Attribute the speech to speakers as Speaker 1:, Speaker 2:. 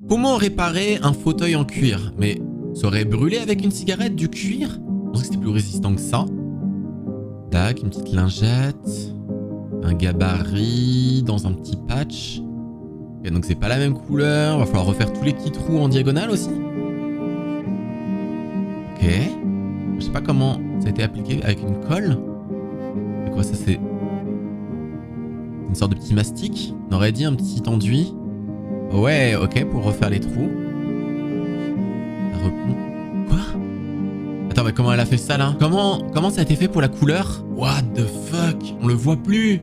Speaker 1: Comment réparer un fauteuil en cuir? Mais ça aurait brûlé avec une cigarette du cuir? Je pense que c'était plus résistant que ça. Tac, une petite lingette. Un gabarit dans un petit patch. Ok, donc c'est pas la même couleur. Va falloir refaire tous les petits trous en diagonale aussi. Ok. Je sais pas comment ça a été appliqué avec une colle. C'est quoi ça? C'est une sorte de petit mastic. On aurait dit un petit enduit. Ouais, ok, pour refaire les trous. Ça repond. Quoi? Attends, mais comment elle a fait ça là? Comment ça a été fait pour la couleur? What the fuck? On le voit plus.